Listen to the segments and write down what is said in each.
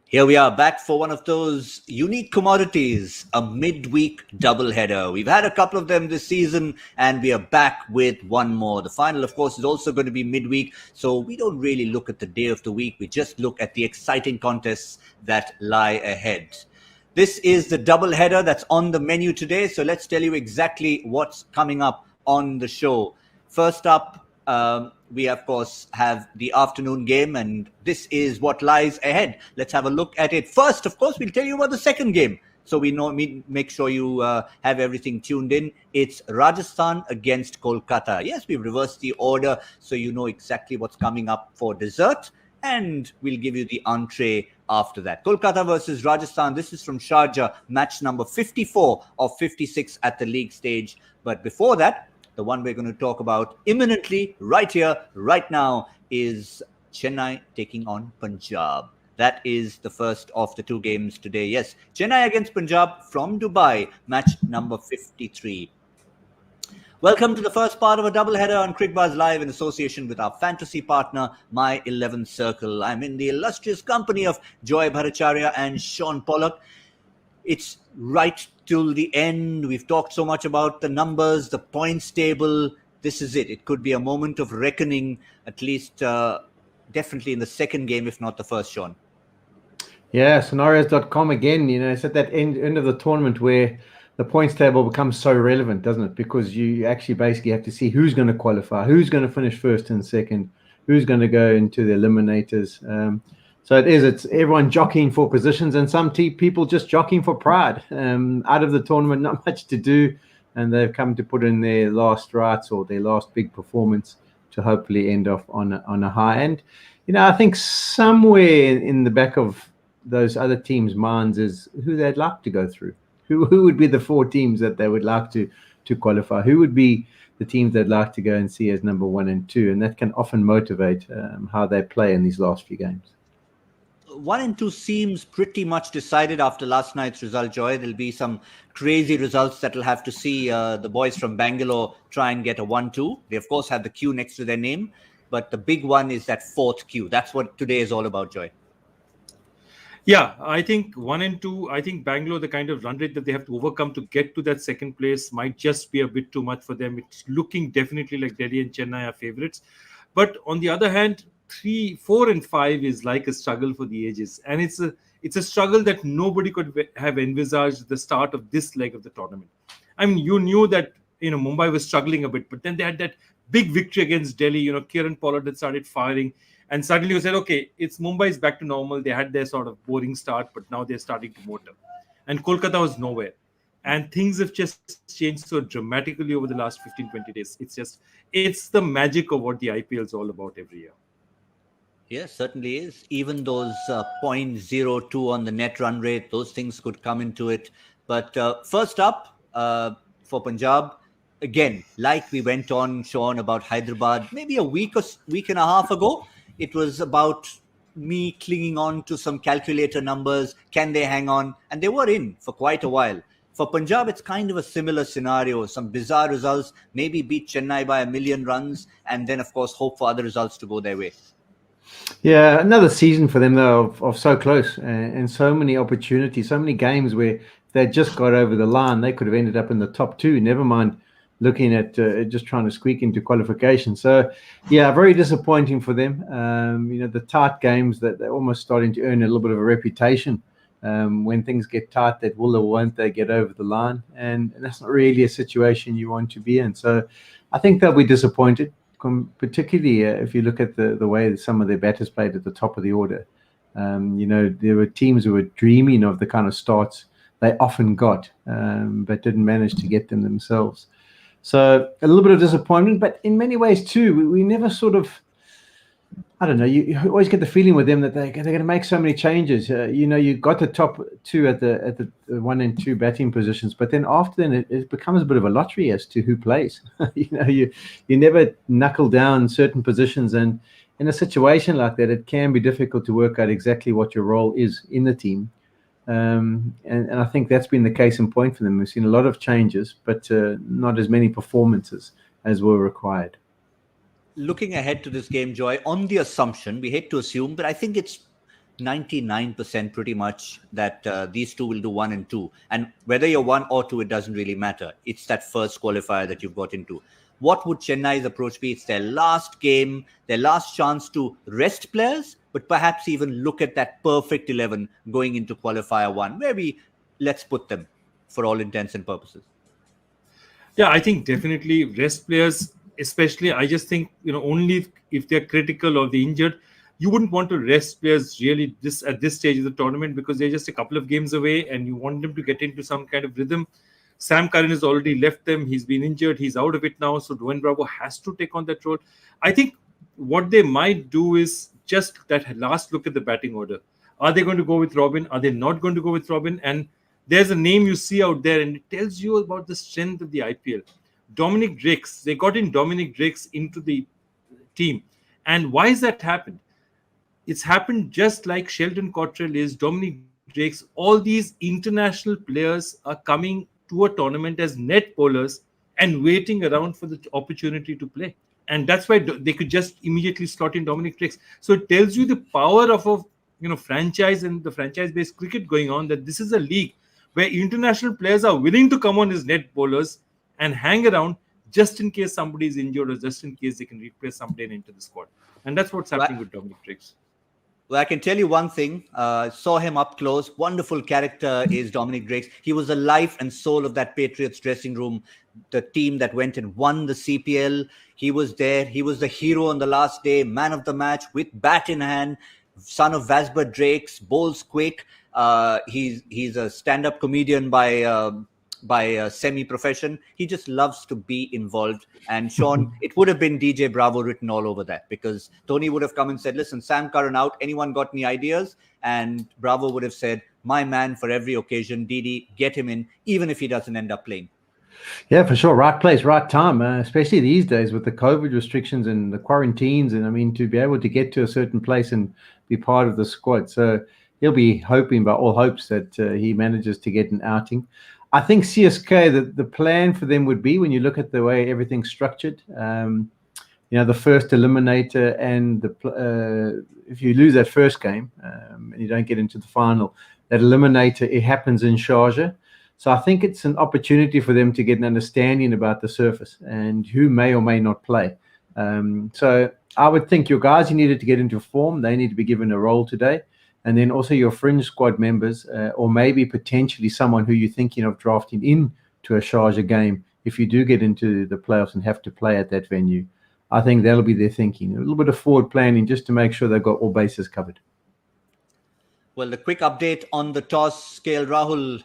Here we are back for one of those unique commodities, a midweek doubleheader. We've had a couple of them this season, and we are back with one more. The final, of course, is also going to be midweek, so we don't really look at the day of the week. We just look at the exciting contests that lie ahead. This is the doubleheader that's on the menu today, so let's tell you exactly what's coming up on the show. First up, we, of course, have the afternoon game, and this is what lies ahead. Let's have a look at it. First, of course, we'll tell you about the second game, so we make sure you have everything tuned in. It's Rajasthan against Kolkata. Yes, we've reversed the order, so you know exactly what's coming up for dessert, and we'll give you the entree after that. Kolkata versus Rajasthan. This is from Sharjah, match number 54 of 56 at the league stage. But before that, the one we're going to talk about imminently, right here, right now, is Chennai taking on Punjab. That is the first of the two games today. Yes, Chennai against Punjab from Dubai, match number 53. Welcome to the first part of a doubleheader on Cricbuzz Live in association with our fantasy partner, My 11th Circle. I'm in the illustrious company of Joy Bhattacharjya and Shaun Pollock. It's right till the end. We've talked so much about the numbers, the points table. This is it. It could be a moment of reckoning, at least definitely in the second game, if not the first, Shaun. Yeah, scenarios.com again, it's at that end of the tournament where the points table becomes so relevant, doesn't it? Because you actually basically have to see who's going to qualify, who's going to finish first and second, who's going to go into the eliminators. So it's everyone jockeying for positions, and some people just jockeying for pride. Out of the tournament, not much to do, and they've come to put in their last rites or their last big performance to hopefully end off on a high. And I think somewhere in the back of those other teams' minds is who they'd like to go through. Who would be the four teams that they would like to qualify? Who would be the teams they'd like to go and see as number 1 and 2? And that can often motivate how they play in these last few games. 1 and 2 seems pretty much decided after last night's result, Joy. There'll be some crazy results that will have to see the boys from Bangalore try and get a 1-2. They, of course, have the Q next to their name, but the big one is that fourth Q. That's what today is all about, Joy. Yeah, I think 1 and 2, I think Bangalore, the kind of run rate that they have to overcome to get to that second place might just be a bit too much for them. It's looking definitely like Delhi and Chennai are favorites. But on the other hand, 3, 4 and 5 is like a struggle for the ages. And it's a struggle that nobody could have envisaged at the start of this leg of the tournament. I mean, you knew that, Mumbai was struggling a bit, but then they had that big victory against Delhi. Kieran Pollard had started firing. And suddenly you said, okay, it's Mumbai's back to normal. They had their sort of boring start, but now they're starting to motor. And Kolkata was nowhere. And things have just changed so dramatically over the last 15, 20 days. It's the magic of what the IPL is all about every year. Yes, certainly is. Even those 0.02 on the net run rate, those things could come into it. But first up for Punjab, again, like we went on, Shaun, about Hyderabad, maybe a week and a half ago, it was about me clinging on to some calculator numbers. Can they hang on? And they were in for quite a while. For Punjab, it's kind of a similar scenario. Some bizarre results, maybe beat Chennai by 1 million runs, and then, of course, hope for other results to go their way. Yeah, another season for them, though, of so close and so many opportunities, so many games where if they just got over the line, they could have ended up in the top 2, never mind looking at just trying to squeak into qualification. So, yeah, very disappointing for them. The tight games that they're almost starting to earn a little bit of a reputation. When things get tight, that will or won't they get over the line. And that's not really a situation you want to be in. So I think they'll be disappointed, particularly if you look at the way that some of their batters played at the top of the order. There were teams who were dreaming of the kind of starts they often got, but didn't manage to get them themselves. So a little bit of disappointment, but in many ways too, we never sort of, I don't know, you always get the feeling with them that they're going to make so many changes. You got the top 2 at the 1 and 2 batting positions, but then after then it becomes a bit of a lottery as to who plays. You never knuckle down certain positions, and in a situation like that, it can be difficult to work out exactly what your role is in the team. And I think that's been the case in point for them. We've seen a lot of changes, but not as many performances as were required. Looking ahead to this game, Joy, on the assumption, we hate to assume, but I think it's 99% pretty much that these two will do 1 and 2. And whether you're 1 or 2, it doesn't really matter. It's that first qualifier that you've got into. What would Chennai's approach be? It's their last game, their last chance to rest players, but perhaps even look at that perfect 11 going into qualifier 1, where let's put them for all intents and purposes. Yeah, I think definitely rest players, especially, I just think, only if they're critical or they're injured, you wouldn't want to rest players really at this stage of the tournament, because they're just a couple of games away and you want them to get into some kind of rhythm. Sam Curran has already left them. He's been injured. He's out of it now. So Dwayne Bravo has to take on that role. I think what they might do is just that last look at the batting order. Are they going to go with Robin? Are they not going to go with Robin? And there's a name you see out there and it tells you about the strength of the IPL. Dominic Drakes. They got in Dominic Drakes into the team. And why has that happened? It's happened just like Sheldon Cottrell is, Dominic Drakes. All these international players are coming to a tournament as net bowlers and waiting around for the opportunity to play. And that's why they could just immediately slot in Dominic Drakes. So it tells you the power of a franchise and the franchise-based cricket going on, that this is a league where international players are willing to come on as net bowlers and hang around just in case somebody is injured or just in case they can replace somebody and enter the squad. And that's what's happening with Dominic Drakes. Well, I can tell you one thing. Saw him up close. Wonderful character is Dominic Drakes. He was the life and soul of that Patriots dressing room, the team that went and won the CPL. He was there. He was the hero on the last day, man of the match with bat in hand, son of Vasbert Drakes, bowls quick. He's a stand-up comedian by semi-profession. He just loves to be involved. And Shaun, it would have been DJ Bravo written all over that, because Tony would have come and said, listen, Sam Curran out, anyone got any ideas? And Bravo would have said, my man for every occasion, Didi, get him in, even if he doesn't end up playing. Yeah, for sure. Right place, right time, especially these days with the COVID restrictions and the quarantines. And I mean, to be able to get to a certain place and be part of the squad. So he'll be hoping by all hopes that he manages to get an outing. I think CSK, the plan for them would be, when you look at the way everything's structured, the first eliminator, and if you lose that first game and you don't get into the final, that eliminator, it happens in Sharjah. So I think it's an opportunity for them to get an understanding about the surface and who may or may not play. So I would think your guys, you needed to get into form. They need to be given a role today. And then also your fringe squad members, or maybe potentially someone who you're thinking of drafting into a Sharjah game if you do get into the playoffs and have to play at that venue. I think that'll be their thinking. A little bit of forward planning just to make sure they've got all bases covered. Well, the quick update on the toss, KL Rahul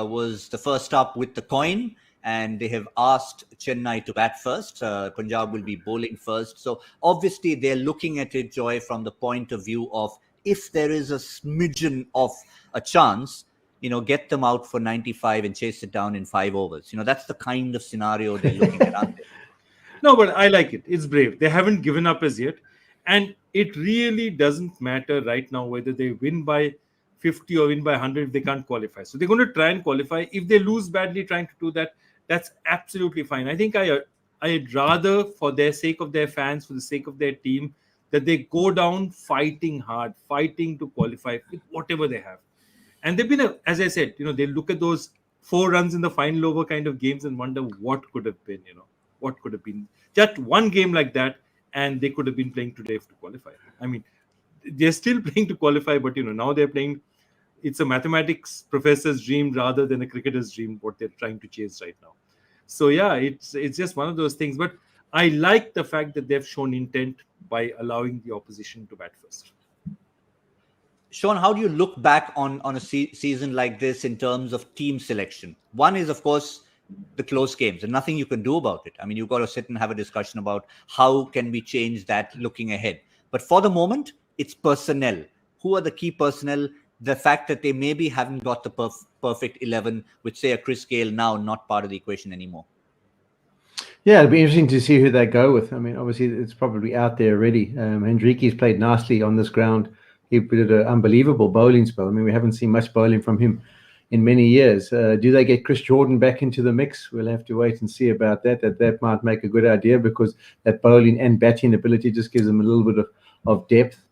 was the first up with the coin, and they have asked Chennai to bat first. Punjab will be bowling first. So obviously they're looking at it, Joy, from the point of view of, if there is a smidgen of a chance, get them out for 95 and chase it down in 5 overs. That's the kind of scenario they're looking at, aren't they? No, but I like it. It's brave. They haven't given up as yet. And it really doesn't matter right now whether they win by 50 or win by 100 if they can't qualify. So they're going to try and qualify. If they lose badly trying to do that, that's absolutely fine. I think I'd rather, for their sake of their fans, for the sake of their team, that they go down fighting hard, fighting to qualify with whatever they have. And they've been, as I said, they look at those 4 runs in the final over kind of games and wonder what could have been, what could have been. Just one game like that, and they could have been playing today to qualify. I mean, they're still playing to qualify, but, now they're playing. It's a mathematics professor's dream rather than a cricketer's dream, what they're trying to chase right now. So, yeah, it's just one of those things. But I like the fact that they've shown intent by allowing the opposition to bat first. Shaun, how do you look back on a season like this in terms of team selection? One is, of course, the close games, and nothing you can do about it. I mean, you've got to sit and have a discussion about how can we change that looking ahead. But for the moment, it's personnel. Who are the key personnel? The fact that they maybe haven't got the perfect 11, with, say, a Chris Gale now not part of the equation anymore. Yeah, it'll be interesting to see who they go with. I mean, obviously, it's probably out there already. Hendricke's played nicely on this ground. He did an unbelievable bowling spell. I mean, we haven't seen much bowling from him in many years. Do they get Chris Jordan back into the mix? We'll have to wait and see about that. That might make a good idea, because that bowling and batting ability just gives them a little bit of depth.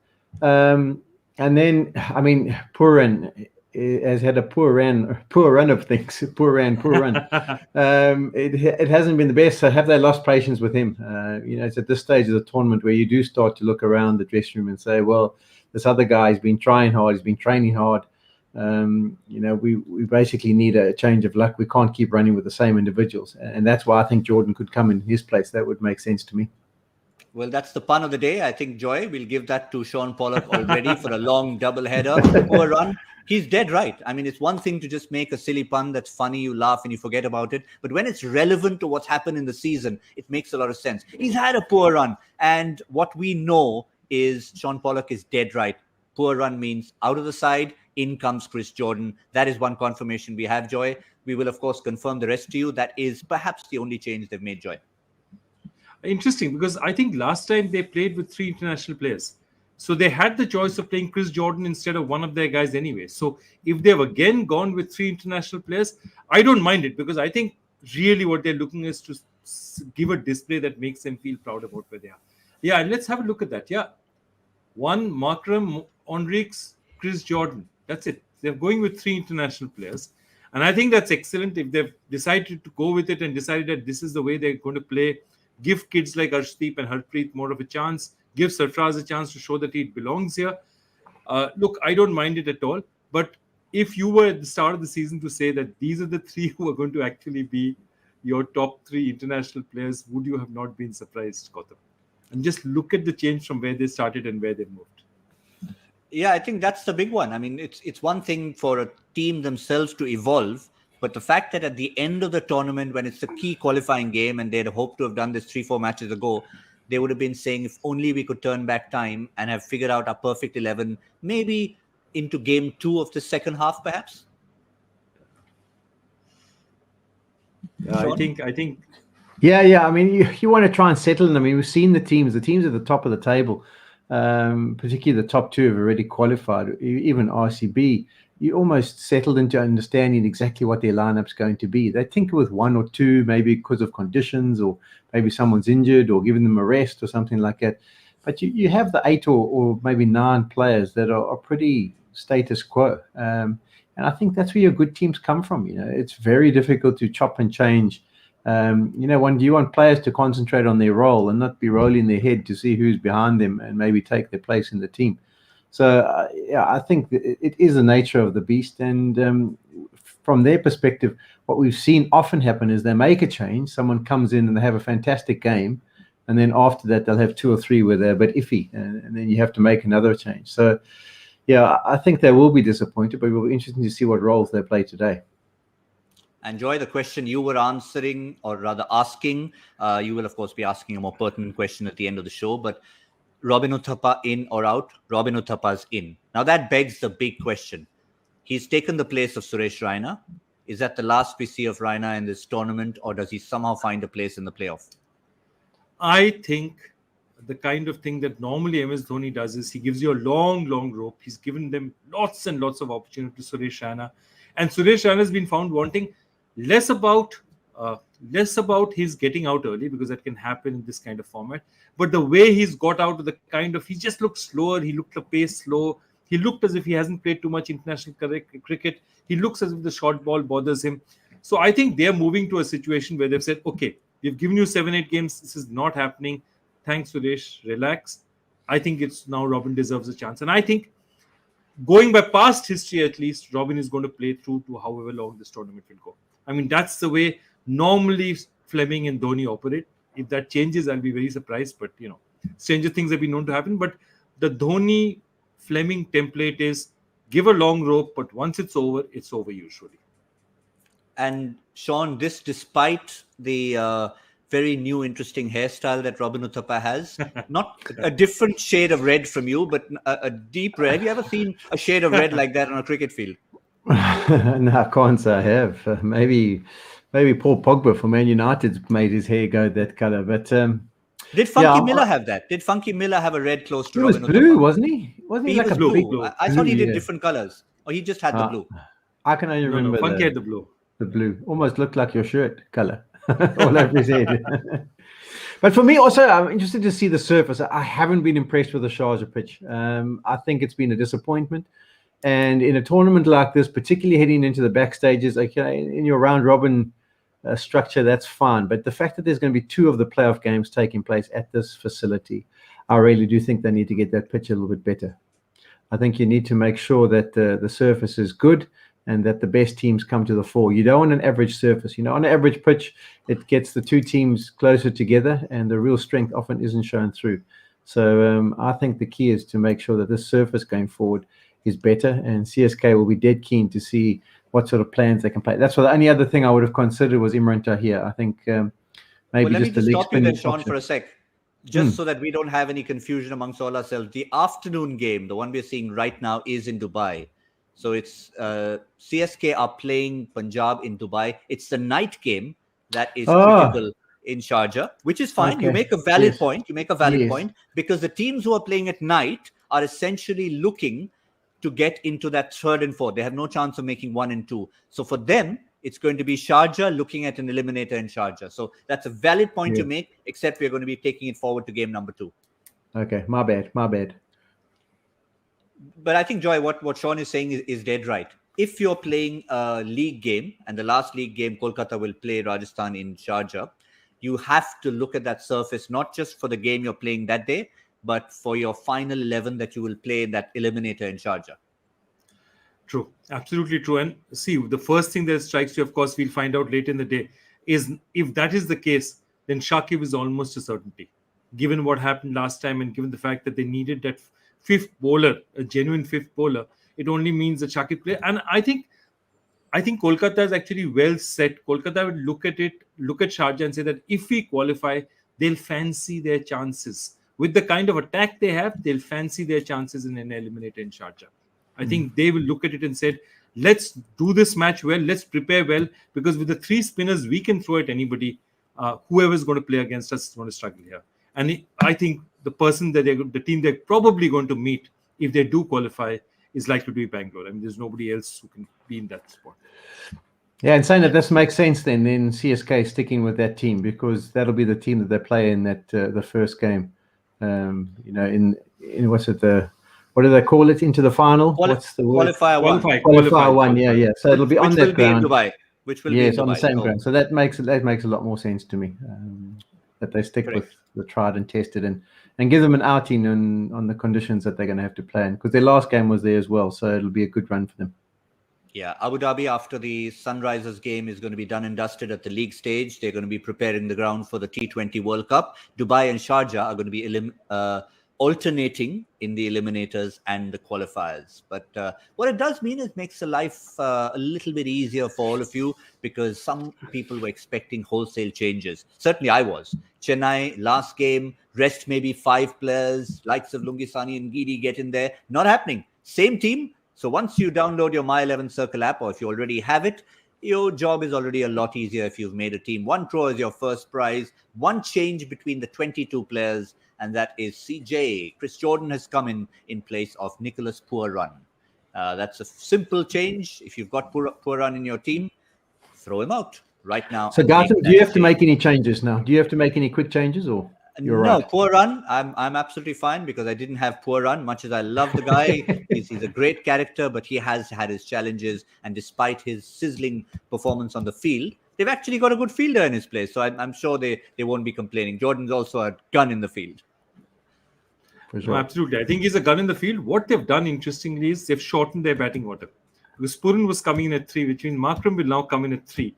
And then, I mean, Puran has had a poor run of things. Poor run. It hasn't been the best. So have they lost patience with him? It's at this stage of the tournament where you do start to look around the dressing room and say, well, this other guy's been trying hard. He's been training hard. We basically need a change of luck. We can't keep running with the same individuals. And that's why I think Jordan could come in his place. That would make sense to me. Well, that's the pun of the day. I think, Joy, we'll give that to Shaun Pollock already for a long double header. Poor run. He's dead right. I mean, it's one thing to just make a silly pun that's funny, you laugh and you forget about it. But when it's relevant to what's happened in the season, it makes a lot of sense. He's had a poor run. And what we know is Shaun Pollock is dead right. Poor run means out of the side, in comes Chris Jordan. That is one confirmation we have, Joy. We will, of course, confirm the rest to you. That is perhaps the only change they've made, Joy. Interesting, because I think last time they played with 3 international players. So they had the choice of playing Chris Jordan instead of one of their guys anyway. So if they've again gone with 3 international players, I don't mind it, because I think really what they're looking is to give a display that makes them feel proud about where they are. Yeah, and let's have a look at that. Yeah. 1, Markram, Enriques, Chris Jordan. That's it. They're going with 3 international players. And I think that's excellent. If they've decided to go with it and decided that this is the way they're going to play, give kids like Arshdeep and Harpreet more of a chance, give Sarfraz a chance to show that he belongs here. Look, I don't mind it at all. But if you were at the start of the season to say that these are the 3 who are going to actually be your top 3 international players, would you have not been surprised, Gautam? And just look at the change from where they started and where they moved. Yeah, I think that's the big one. I mean, it's one thing for a team themselves to evolve, but the fact that at the end of the tournament, when it's the key qualifying game and they'd hoped to have done this 3-4 matches ago, they would have been saying, if only we could turn back time and have figured out our perfect 11, maybe into game 2 of the second half, perhaps. I think. Yeah. I mean, you want to try and settle in. I mean, we've seen the teams at the top of the table, particularly the top 2 have already qualified. Even RCB, you almost settled into understanding exactly what their lineup's going to be. They tinker with 1 or 2, maybe because of conditions, or maybe someone's injured or giving them a rest or something like that. But you have the 8 or maybe 9 players that are pretty status quo. And I think that's where your good teams come from. It's very difficult to chop and change. When you want players to concentrate on their role and not be rolling their head to see who's behind them and maybe take their place in the team. So, I think it is the nature of the beast. And from their perspective, what we've seen often happen is they make a change. Someone comes in and they have a fantastic game. And then after that, they'll have 2 or 3 where they're a bit iffy. And then you have to make another change. So, yeah, I think they will be disappointed, but it will be interesting to see what roles they play today. And Joy, the question you were answering, or rather asking, you will, of course, be asking a more pertinent question at the end of the show. But Robin Uthappa in or out? Robin Uthappa's in. Now that begs the big question. He's taken the place of Suresh Raina. Is that the last we see of Raina in this tournament, or does he somehow find a place in the playoff? I think the kind of thing that normally MS Dhoni does is he gives you a long rope. He's given them lots and lots of opportunity to Suresh Raina. And Suresh Raina has been found wanting less about his getting out early, because that can happen in this kind of format. But the way he's got out of he just looked slower. He looked a pace slow. He looked as if he hasn't played too much international cricket. He looks as if the short ball bothers him. So I think they're moving to a situation where they've said, okay, we've given you 7-8 games. This is not happening. Thanks, Suresh. Relax. I think it's now Robin deserves a chance. And I think going by past history, at least, Robin is going to play through to however long this tournament will go. I mean, that's the way normally Fleming and Dhoni operate. If that changes, I'll be very surprised. But, stranger things have been known to happen. But the Dhoni-Fleming template is give a long rope, but once it's over usually. And Shaun, this despite the very new, interesting hairstyle that Robin Uthappa has. Not a different shade of red from you, but a deep red. Have you ever seen a shade of red like that on a cricket field? No, I can't say I have. Maybe Paul Pogba for Man United made his hair go that color. But did Funky Miller have that? Did Funky Miller have a red close to Robin Uthappa? He was blue, wasn't he? Wasn't he like was a blue. big Blue. I thought he did different colors. Or he just had the blue. I can only remember Funky had the blue. The blue almost looked like your shirt color all over his head. But for me, also, I'm interested to see the surface. I haven't been impressed with the Sharjah pitch. I think it's been a disappointment. And in a tournament like this, particularly heading into the backstages, okay, in your round robin structure, that's fine. But the fact that there's going to be 2 of the playoff games taking place at this facility, I really do think they need to get that pitch a little bit better. I think you need to make sure that the surface is good and that the best teams come to the fore. You don't want an average surface. You know, on an average pitch, it gets the 2 teams closer together, and the real strength often isn't shown through. So I think the key is to make sure that this surface going forward is better, and CSK will be dead keen to see what sort of plans they can play. That's what the only other thing I would have considered was Imran Tahir. I think maybe let just me the leg stop you spin there, Sean, option. for a sec. Just so that we don't have any confusion amongst all ourselves. The afternoon game, the one we're seeing right now, is in Dubai. So it's CSK are playing Punjab in Dubai. It's the night game that is critical in Sharjah, which is fine. Okay. You make a valid Yes. point. You make a valid Yes. point, because the teams who are playing at night are essentially looking to get into that 3rd and 4th. They have no chance of making 1 and 2. So for them, it's going to be Sharjah looking at an eliminator in Sharjah. So that's a valid point to make, except we're going to be taking it forward to game number 2. Okay, my bad. But I think, Joy, what Sean is saying is dead right. If you're playing a league game, and the last league game, Kolkata will play Rajasthan in Sharjah, you have to look at that surface, not just for the game you're playing that day, but for your final 11 that you will play in that eliminator in Sharjah. True, absolutely true. And see, the first thing that strikes you, of course, we'll find out later in the day, is if that is the case, then Shakib is almost a certainty. Given what happened last time, and given the fact that they needed that 5th bowler, a genuine 5th bowler, it only means that Shakib play. And I think Kolkata is actually well set. Kolkata would look at Sharjah and say that if we qualify, they'll fancy their chances. With the kind of attack they have, they'll fancy their chances in an eliminator in Sharjah. I think they will look at it and say, let's do this match well, let's prepare well, because with the 3 spinners, we can throw at anybody. Whoever is going to play against us is going to struggle here. And I think the team they're probably going to meet, if they do qualify, is likely to be Bangalore. I mean, there's nobody else who can be in that spot. Yeah, and saying that this makes sense then CSK sticking with that team, because that'll be the team that they play in that the first game. In what's it, what do they call it, into the final? What's the word? Qualifier 1. Yeah. So it'll be on that ground. Which will be in Dubai. On the same ground. So that makes a lot more sense to me. That they stick with the tried and tested and give them an outing on the conditions that they're going to have to play in, because their last game was there as well. So it'll be a good run for them. Yeah, Abu Dhabi, after the Sunrisers game, is going to be done and dusted at the league stage. They're going to be preparing the ground for the T20 World Cup. Dubai and Sharjah are going to be alternating in the eliminators and the qualifiers. But what it does mean is it makes the life a little bit easier for all of you, because some people were expecting wholesale changes. Certainly I was. Chennai, last game, rest maybe 5 players, likes of Lungisani and Giri get in there. Not happening. Same team. So once you download your My 11 Circle app, or if you already have it, your job is already a lot easier if you've made a team. 1 crore is your first prize. 1 change between the 22 players, and that is CJ. Chris Jordan has come in place of Nicholas Poorrun. That's a simple change. If you've got Poorrun in your team, throw him out right now. So Gautam, do you have to make any changes now? Do you have to make any quick changes, or? No, right. Poorrun, I'm absolutely fine, because I didn't have Poorrun. Much as I love the guy, he's a great character, but he has had his challenges. And despite his sizzling performance on the field, they've actually got a good fielder in his place. So I'm sure they won't be complaining. Jordan's also a gun in the field. For sure. No, absolutely. I think he's a gun in the field. What they've done, interestingly, is they've shortened their batting order. Because Pooran was coming in at 3, which means Markram will now come in at 3.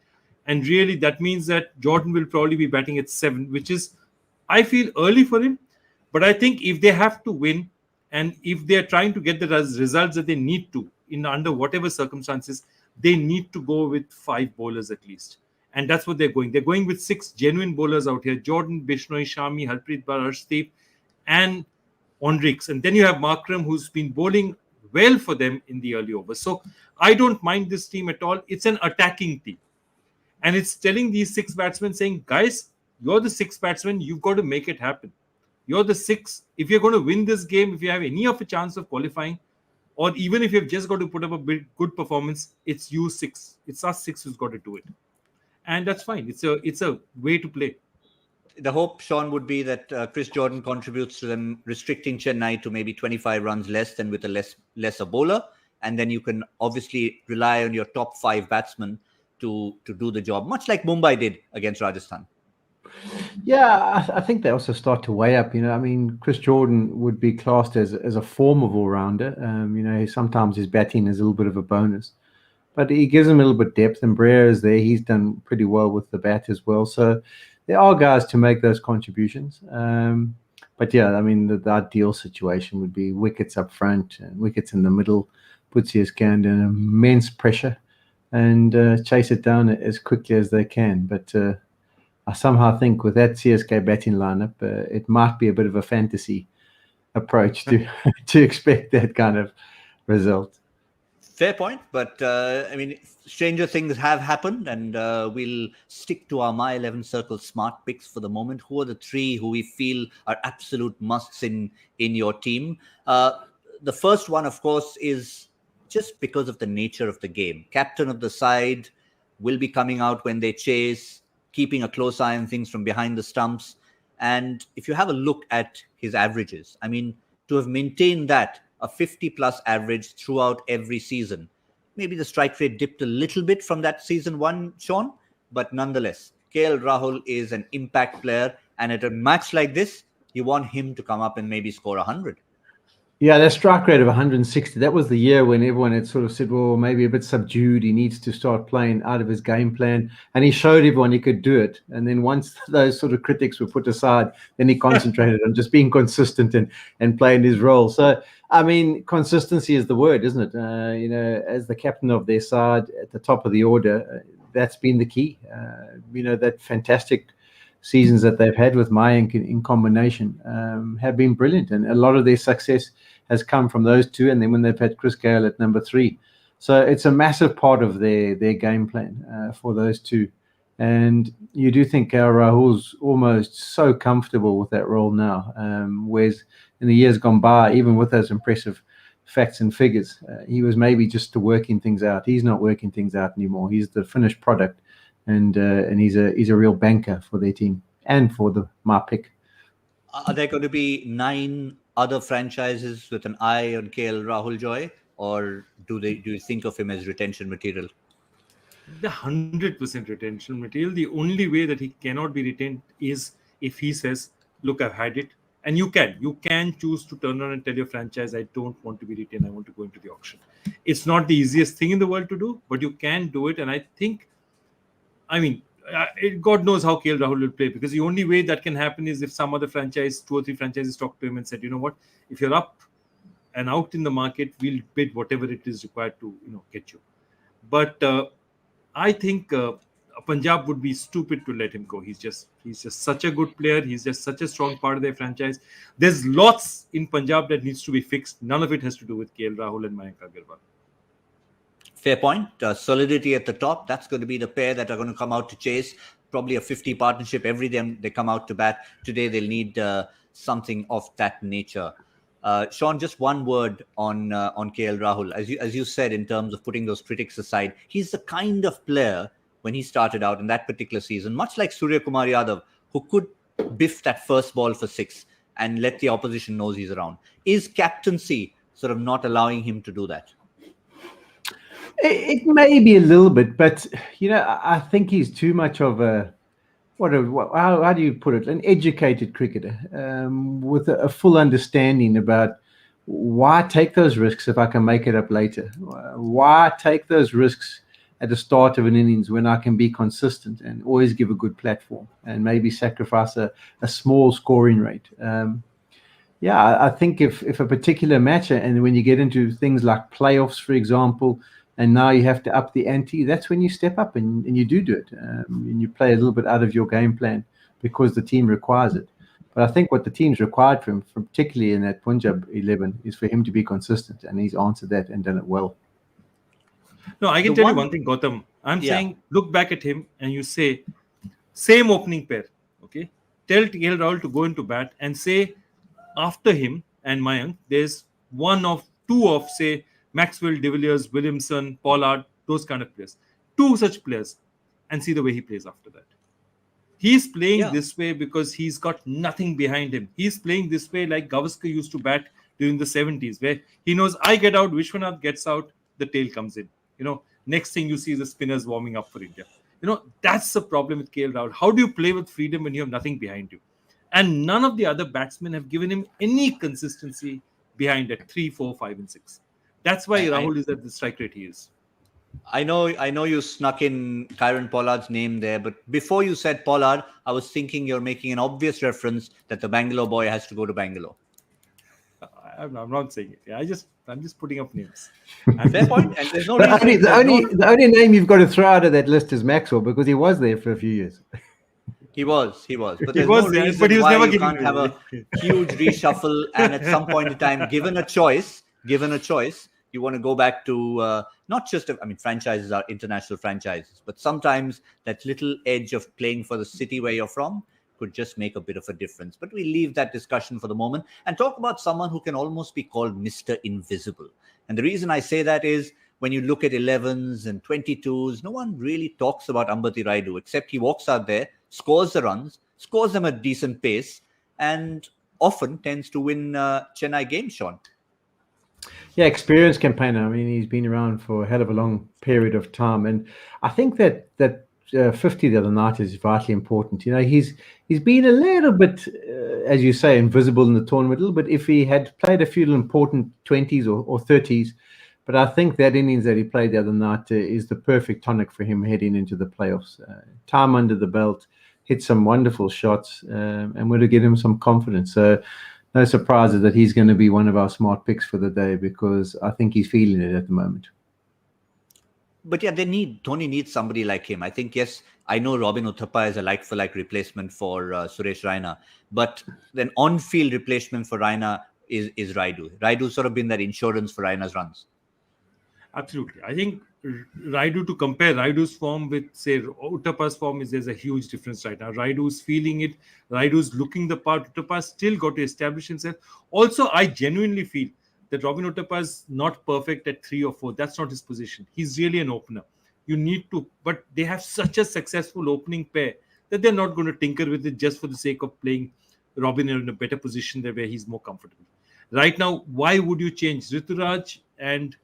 And really, that means that Jordan will probably be batting at 7, which is, I feel, early for him. But I think if they have to win, and if they're trying to get the results that they need to, under whatever circumstances, they need to go with 5 bowlers at least. And that's what they're going. They're going with 6 genuine bowlers out here. Jordan, Bishnoi, Shami, Harpreet Bar, Harshdeep, and Ondrix. And then you have Markram, who's been bowling well for them in the early overs. So I don't mind this team at all. It's an attacking team. And it's telling these 6 batsmen, saying, guys, you're the 6 batsmen. You've got to make it happen. You're the 6. If you're going to win this game, if you have any of a chance of qualifying, or even if you've just got to put up a good performance, it's you 6. It's us 6 who's got to do it. And that's fine. It's a way to play. the hope, Sean, would be that Chris Jordan contributes to them restricting Chennai to maybe 25 runs less than with a lesser bowler. And then you can obviously rely on your top 5 batsmen to do the job, much like Mumbai did against Rajasthan. Yeah, I think they also start to weigh up. I mean, Chris Jordan would be classed as a form of all-rounder. Sometimes his batting is a little bit of a bonus, but he gives him a little bit of depth. And Breer is there; he's done pretty well with the bat as well. So there are guys to make those contributions. But yeah, I mean, the ideal situation would be wickets up front and wickets in the middle, puts CSK under immense pressure, and chase it down as quickly as they can. But I somehow think with that CSK batting lineup, it might be a bit of a fantasy approach to expect that kind of result. Fair point, but I mean, stranger things have happened, and we'll stick to our My 11 Circle smart picks for the moment. Who are the 3 who we feel are absolute musts in your team? The first one, of course, is just because of the nature of the game. Captain of the side will be coming out when they chase, keeping a close eye on things from behind the stumps. And if you have a look at his averages, I mean, to have maintained that, a 50-plus average throughout every season, maybe the strike rate dipped a little bit from that season 1, Sean, but nonetheless, KL Rahul is an impact player. And at a match like this, you want him to come up and maybe score 100. Yeah, that strike rate of 160, that was the year when everyone had sort of said, well, maybe a bit subdued. He needs to start playing out of his game plan. And he showed everyone he could do it. And then once those sort of critics were put aside, then he concentrated on just being consistent and playing his role. So, I mean, consistency is the word, isn't it? As the captain of their side at the top of the order, that's been the key. That fantastic seasons that they've had with Mayank in combination have been brilliant. And a lot of their success has come from those 2, and then when they've had Chris Gayle at number 3. So it's a massive part of their game plan for those 2. And you do think Rahul's almost so comfortable with that role now, whereas in the years gone by, even with those impressive facts and figures, he was maybe just working things out. He's not working things out anymore. He's the finished product, and he's a real banker for their team and for my pick. Are there going to be 9 other franchises with an eye on KL Rahul, Joy, or do you think of him as retention material? The 100% retention material. The only way that he cannot be retained is if he says, look, I've had it. And you can choose to turn around and tell your franchise, I don't want to be retained, I want to go into the auction. It's not the easiest thing in the world to do, but you can do it. And I think, God knows how KL Rahul will play, because the only way that can happen is if some other franchise, 2 or 3 franchises talk to him and said, you know what, if you're up and out in the market, we'll bid whatever it is required to get you. But I think Punjab would be stupid to let him go. He's just such a good player. He's just such a strong part of their franchise. There's lots in Punjab that needs to be fixed. None of it has to do with KL Rahul and Mayank Agarwal. Fair point. Solidity at the top. That's going to be the pair that are going to come out to chase. Probably a 50 partnership. Every day they come out to bat. Today they'll need something of that nature. Sean, just one word on KL Rahul. As you said, in terms of putting those critics aside, he's the kind of player when he started out in that particular season, much like Surya Kumar Yadav, who could biff that first ball for 6 and let the opposition knows he's around. Is captaincy sort of not allowing him to do that? It may be a little bit, but I think he's too much of how do you put it? An educated cricketer with a full understanding about why take those risks if I can make it up later. Why take those risks at the start of an innings when I can be consistent and always give a good platform and maybe sacrifice a small scoring rate. I think if a particular match, and when you get into things like playoffs, for example, and now you have to up the ante, that's when you step up and you do it. And you play a little bit out of your game plan because the team requires it. But I think what the team's required from particularly in that Punjab 11, is for him to be consistent, and he's answered that and done it well. No, I can tell you one thing, Gautam. I'm saying, look back at him and you say, same opening pair, okay? Tell KL Rahul to go into bat and say, after him and Mayank, there's 1 of 2 of, say, Maxwell, De Villiers, Williamson, Pollard, those kind of players. 2 such players, and see the way he plays after that. He's playing Yeah. this way because he's got nothing behind him. He's playing this way like Gavaskar used to bat during the 70s, where he knows I get out, Vishwanath gets out, the tail comes in. Next thing you see is the spinners warming up for India. That's the problem with KL Rahul. How do you play with freedom when you have nothing behind you? And none of the other batsmen have given him any consistency behind at 3, 4, 5, and 6. That's why Rahul is at the strike rate he is. I know you snuck in Kyron Pollard's name there, but before you said Pollard, I was thinking you're making an obvious reference that the Bangalore boy has to go to Bangalore. I'm not saying it. I'm just putting up names. Fair point. And there's no the only name you've got to throw out of that list is Maxwell, because he was there for a few years. He was. But there's was no there, reason but he was why never you given can't have a huge reshuffle. And at some point in time, given a choice, you want to go back to not just, franchises are international franchises, but sometimes that little edge of playing for the city where you're from could just make a bit of a difference. But we leave that discussion for the moment and talk about someone who can almost be called Mr. Invisible. And the reason I say that is when you look at 11s and 22s, no one really talks about Ambati Rayudu, except he walks out there, scores the runs, scores them at decent pace, and often tends to win Chennai games, Shaun. Yeah, experienced campaigner. He's been around for a hell of a long period of time, and I think that 50 the other night is vitally important. He's been a little bit, as you say, invisible in the tournament, a little bit if he had played a few important 20s or 30s. But I think that innings that he played the other night is the perfect tonic for him heading into the playoffs. Time under the belt, hit some wonderful shots, and would have given him some confidence. So no surprises that he's going to be one of our smart picks for the day, because I think he's feeling it at the moment. But yeah, Dhoni needs somebody like him. I think, yes, I know Robin Uthappa is a like-for-like replacement for Suresh Raina, but an on-field replacement for Raina is Rayudu. Rayudu's sort of been that insurance for Raina's runs. Absolutely. I think to compare Rayudu's form with, say, Uthappa's form, there's a huge difference right now. Rayudu's feeling it. Rayudu's looking the part. Uthappa's still got to establish himself. Also, I genuinely feel that Robin Uthappa is not perfect at 3 or 4. That's not his position. He's really an opener. You need to, but they have such a successful opening pair that they're not going to tinker with it just for the sake of playing Robin in a better position there where he's more comfortable. Right now, why would you change? Rituraj and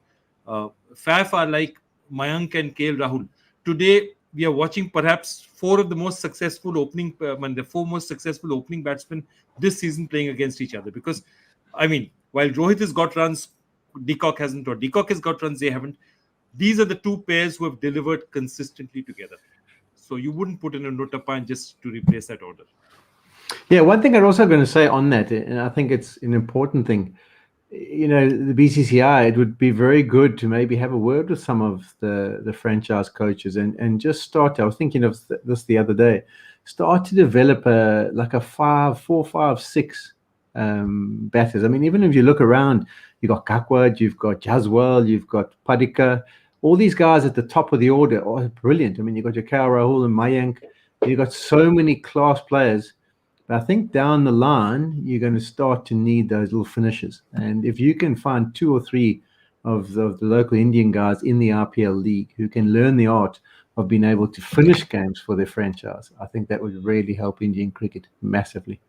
Faf are like Mayank and KL Rahul. Today, we are watching perhaps 4 of the most successful the 4 most successful opening batsmen this season playing against each other. Because, while Rohit has got runs, Deacock hasn't, or Deacock has got runs, they haven't. These are the 2 pairs who have delivered consistently together. So you wouldn't put in a Uthappa just to replace that order. Yeah, one thing I'm also going to say on that, and I think it's an important thing, the BCCI, it would be very good to maybe have a word with some of the franchise coaches and just start. I was thinking of this the other day. Start to develop a 4, 5, 6 batters. Even if you look around, you've got Gakwad, you've got Jaswal, you've got Padikka. All these guys at the top of the order are brilliant. You've got your KL Rahul and Mayank. You've got so many class players. But I think down the line, you're going to start to need those little finishes. And if you can find 2 or 3 of the local Indian guys in the RPL league who can learn the art of being able to finish games for their franchise, I think that would really help Indian cricket massively.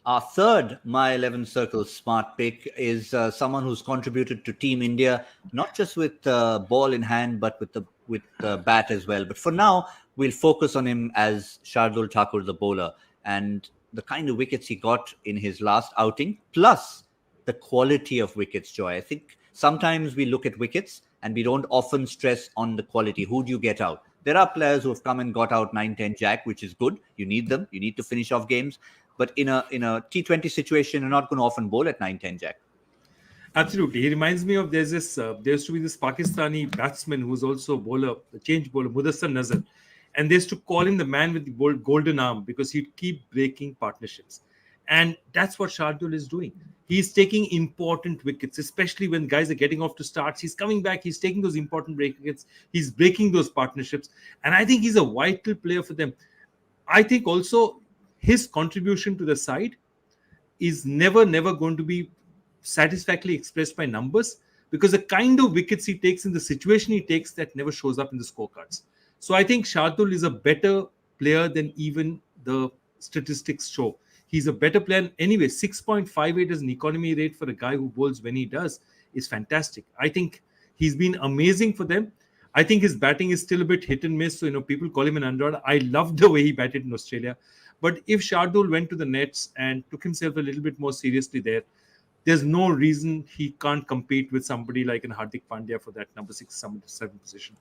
Our third My 11 Circle smart pick is someone who's contributed to Team India, not just with ball in hand, but with the bat as well. But for now, we'll focus on him as Shardul Thakur, the bowler, and the kind of wickets he got in his last outing, plus the quality of wickets, Joy. I think sometimes we look at wickets and we don't often stress on the quality. Who do you get out? There are players who have come and got out 9-10 Jack, which is good. You need them. You need to finish off games. But in a T20 situation, you're not going to often bowl at 9-10 Jack. Absolutely. He reminds me of there used to be this Pakistani batsman who was also a bowler, a change bowler, Mudassar Nazar. And they used to call him the man with the golden arm because he'd keep breaking partnerships. And that's what Shardul is doing. He's taking important wickets, especially when guys are getting off to starts. He's coming back. He's taking those important wickets. He's breaking those partnerships. And I think he's a vital player for them. I think also his contribution to the side is never going to be satisfactorily expressed by numbers, because the kind of wickets he takes in the situation he takes, that never shows up in the scorecards. So I think Shardul is a better player than even the statistics show. He's a better player. Anyway, 6.58 as an economy rate for a guy who bowls when he does is fantastic. I think he's been amazing for them. I think his batting is still a bit hit and miss. So, people call him an underdog. I love the way he batted in Australia. But if Shardul went to the nets and took himself a little bit more seriously there's no reason he can't compete with somebody like an Hardik Pandya for that number 6, 7 position.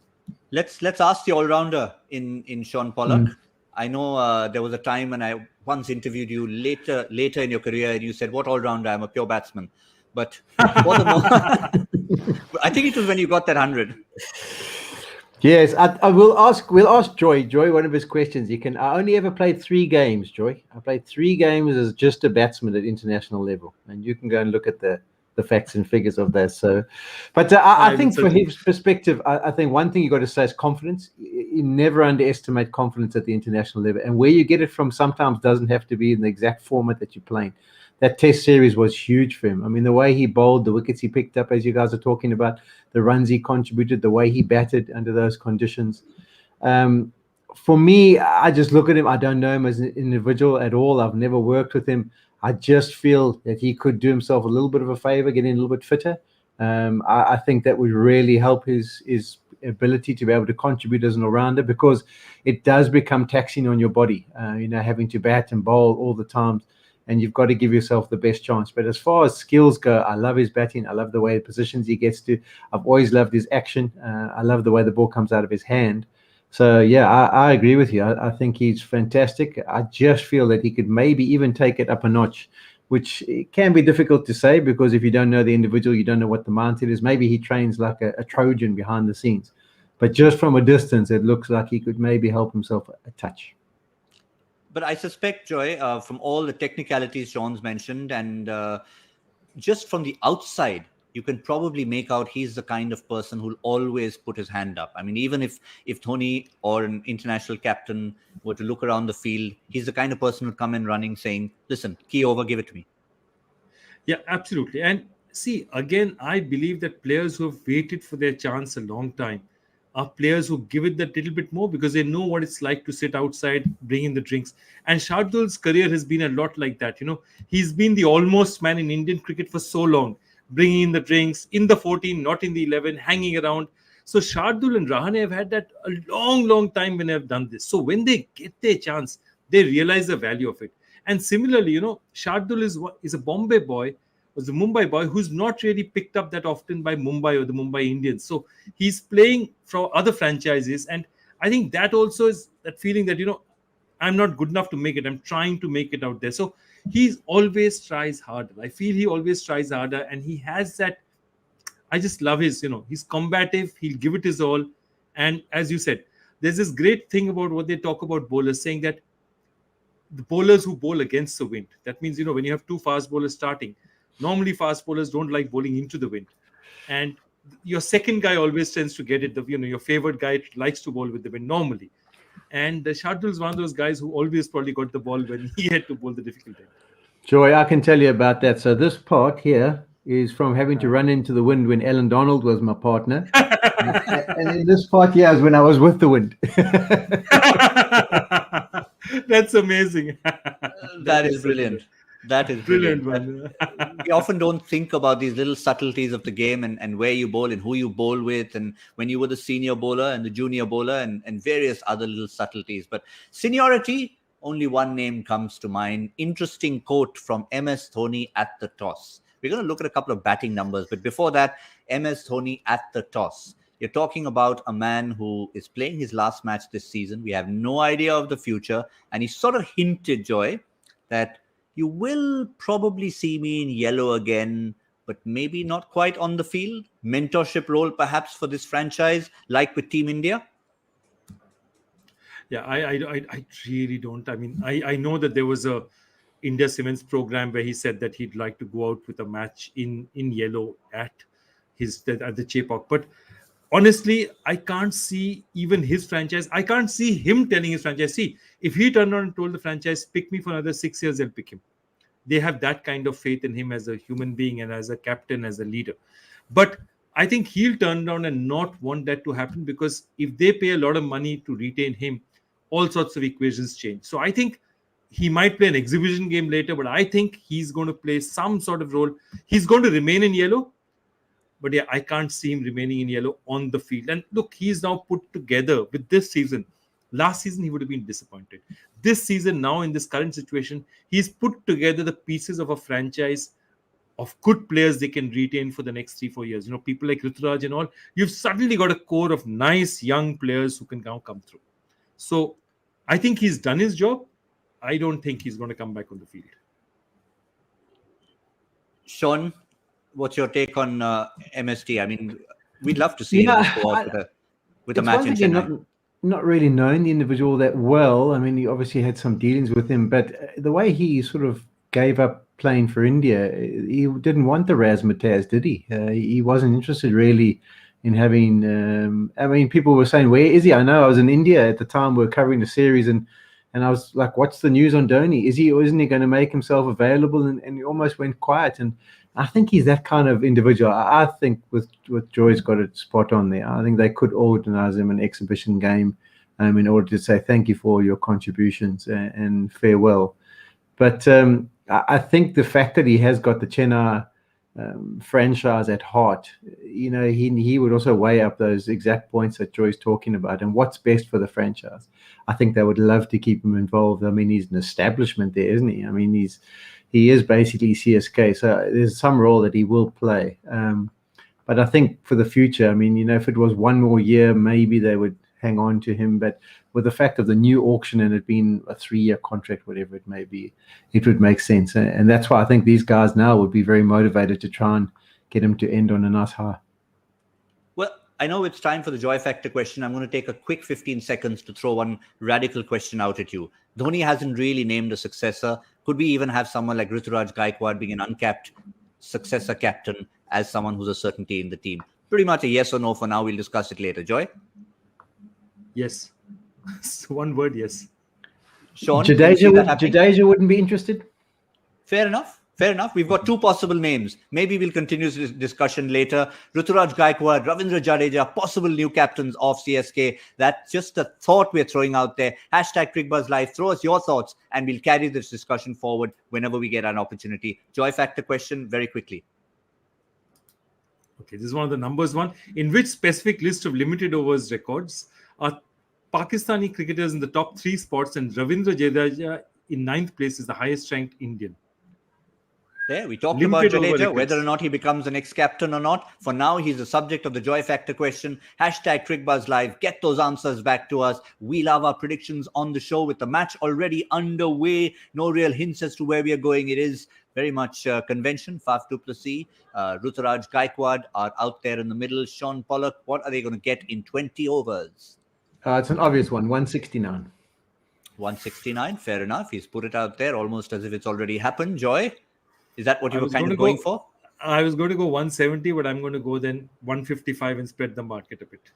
Let's ask the all-rounder in Shaun Pollock. I know there was a time when I once interviewed you later in your career, and you said, "What all-rounder? I'm a pure batsman." But for the I think it was when you got that 100. Yes, I will ask. We'll ask Joy. Joy, one of his questions. I only ever played 3 games, Joy. I played 3 games as just a batsman at international level, and you can go and look at the facts and figures of that. So, but I think from his perspective, I think one thing you got to say is confidence. You never underestimate confidence at the international level, and where you get it from sometimes doesn't have to be in the exact format that you're playing. That Test series was huge for him. I mean, the way he bowled, the wickets he picked up, as you guys are talking about, the runs he contributed, the way he batted under those conditions. For me, I just look at him. I don't know him as an individual at all. I've never worked with him. I just feel that he could do himself a little bit of a favor, getting a little bit fitter. I think that would really help his ability to be able to contribute as an all-rounder, because it does become taxing on your body, having to bat and bowl all the time. And you've got to give yourself the best chance. But as far as skills go, I love his batting. I love the way the positions he gets to. I've always loved his action. I love the way the ball comes out of his hand. So, yeah, I agree with you. I think he's fantastic. I just feel that he could maybe even take it up a notch, which can be difficult to say, because if you don't know the individual, you don't know what the mindset is. Maybe he trains like a Trojan behind the scenes. But just from a distance, it looks like he could maybe help himself a touch. But I suspect, Joy, from all the technicalities Shaun's mentioned, and just from the outside, you can probably make out he's the kind of person who'll always put his hand up. I mean, even if Dhoni or an international captain were to look around the field, he's the kind of person who'd come in running saying, "Listen, key over, give it to me." Yeah, absolutely. And see, again, I believe that players who have waited for their chance a long time are players who give it that little bit more, because they know what it's like to sit outside, bring in the drinks. And Shardul's career has been a lot like that. He's been the almost man in Indian cricket for so long, bringing in the drinks, in the 14, not in the 11, hanging around. So Shardul and Rahane have had that a long, long time when they have done this. So when they get their chance, they realize the value of it. And similarly, Shardul is a Bombay boy, was a Mumbai boy who's not really picked up that often by Mumbai or the Mumbai Indians. So he's playing for other franchises. And I think that also is that feeling that, I'm not good enough to make it. I'm trying to make it out there. So he always tries harder. I feel he always tries harder. And he has that, I just love his, he's combative. He'll give it his all. And as you said, there's this great thing about what they talk about bowlers, saying that the bowlers who bowl against the wind, that means, when you have 2 fast bowlers starting, normally fast bowlers don't like bowling into the wind, and your second guy always tends to get it. Your favorite guy likes to bowl with the wind normally, and the Shardul is one of those guys who always probably got the ball when he had to bowl the difficult end. Joy, I can tell you about that. So this part here is from having to run into the wind when Alan Donald was my partner, and in this part here is when I was with the wind. That's amazing. That is brilliant. That is brilliant. We often don't think about these little subtleties of the game, and where you bowl and who you bowl with, and when you were the senior bowler and the junior bowler, and various other little subtleties. But seniority, only one name comes to mind. Interesting quote from MS Dhoni at the toss. We're going to look at a couple of batting numbers, but before that, MS Dhoni at the toss. You're talking about a man who is playing his last match this season. We have no idea of the future, and he sort of hinted, Joy, that you will probably see me in yellow again, but maybe not quite on the field. Mentorship role perhaps for this franchise, like with Team India? Yeah, I really don't. I mean, I know that there was a India Cements program where he said that he'd like to go out with a match in yellow at the Chepauk. But honestly, I can't see even his franchise. I can't see him telling his franchise, see, if he turned around and told the franchise, pick me for another 6 years, they'll pick him. They have that kind of faith in him as a human being and as a captain, as a leader. But I think he'll turn around and not want that to happen, because if they pay a lot of money to retain him, all sorts of equations change. So I think he might play an exhibition game later, but I think he's going to play some sort of role. He's going to remain in yellow, but yeah, I can't see him remaining in yellow on the field. And look, he's now put together with this season. Last season, he would have been disappointed. This season, now in this current situation, he's put together the pieces of a franchise of good players they can retain for the next 3-4 years. People like Ruturaj and all. You've suddenly got a core of nice young players who can now come through. So I think he's done his job. I don't think he's going to come back on the field. Shaun, what's your take on MST? I mean, we'd love to see him go out with a match in Chennai. Not really knowing the individual that well. I mean, he obviously had some dealings with him, but the way he sort of gave up playing for India, he didn't want the razzmatazz, did he? He wasn't interested really in having. I mean, people were saying, "Where is he?" I know I was in India at the time. We were covering the series, and I was like, "What's the news on Dhoni? Is he or isn't he going to make himself available?" And he almost went quiet. And I think he's that kind of individual. I think with Joy's got it spot on there. I think they could organise him an exhibition game in order to say thank you for your contributions and farewell. But I think the fact that he has got the Chennai franchise at heart, he would also weigh up those exact points that Joy's talking about and what's best for the franchise. I think they would love to keep him involved. I mean, he's an establishment there, isn't he? I mean, he is basically CSK, so there's some role that he will play. But I think for the future, I mean, if it was one more year, maybe they would hang on to him. But with the fact of the new auction and it being a 3-year contract, whatever it may be, it would make sense. And that's why I think these guys now would be very motivated to try and get him to end on a nice high. Well, I know it's time for the Joy Factor question. I'm going to take a quick 15 seconds to throw one radical question out at you. Dhoni hasn't really named a successor. Could we even have someone like Ruturaj Gaikwad being an uncapped successor captain as someone who's a certainty in the team? Pretty much a yes or no for now. We'll discuss it later. Joy? Yes. One word, yes. Shaun? Jadeja wouldn't be interested? Fair enough. We've got 2 possible names. Maybe we'll continue this discussion later. Ruturaj Gaikwad, Ravindra Jadeja, possible new captains of CSK. That's just a thought we're throwing out there. Hashtag Cricbuzz Live. Throw us your thoughts and we'll carry this discussion forward whenever we get an opportunity. Joy Factor question very quickly. Okay, this is one of the numbers one. In which specific list of limited overs records are Pakistani cricketers in the top 3 spots and Ravindra Jadeja in 9th place is the highest ranked Indian? There, we talked about Jadeja, whether or not he becomes the next captain or not. For now, he's the subject of the Joy Factor question. Hashtag Cricbuzz Live. Get those answers back to us. We love our predictions on the show with the match already underway. No real hints as to where we are going. It is very much convention. Faf du Plessis, Ruturaj Gaikwad are out there in the middle. Shaun Pollock, what are they going to get in 20 overs? It's an obvious one, 169. 169, fair enough. He's put it out there almost as if it's already happened. Joy? Is that what you were kind of going for? I was going to go 170, but I'm going to go then 155 and spread the market a bit.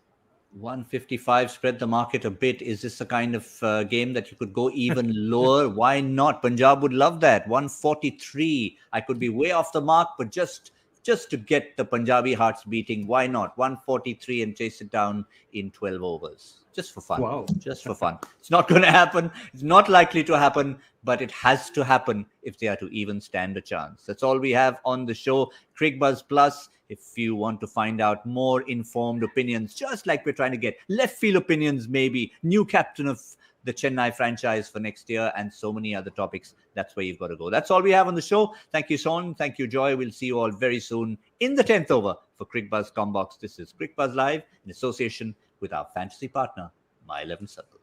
155, spread the market a bit. Is this the kind of game that you could go even lower? Why not? Punjab would love that. 143. I could be way off the mark, but just to get the Punjabi hearts beating, why not? 143 and chase it down in 12 overs. Just for fun. Wow. Just for fun. It's not going to happen. It's not likely to happen, but it has to happen if they are to even stand a chance. That's all we have on the show. Cricbuzz Plus, if you want to find out more informed opinions, just like we're trying to get left field opinions, maybe new captain of the Chennai franchise for next year and so many other topics, that's where you've got to go. That's all we have on the show. Thank you, Shaun. Thank you, Joy. We'll see you all very soon in the 10th over for Cricbuzz Combox. This is Cricbuzz Live in association with our fantasy partner, My 11 Circle.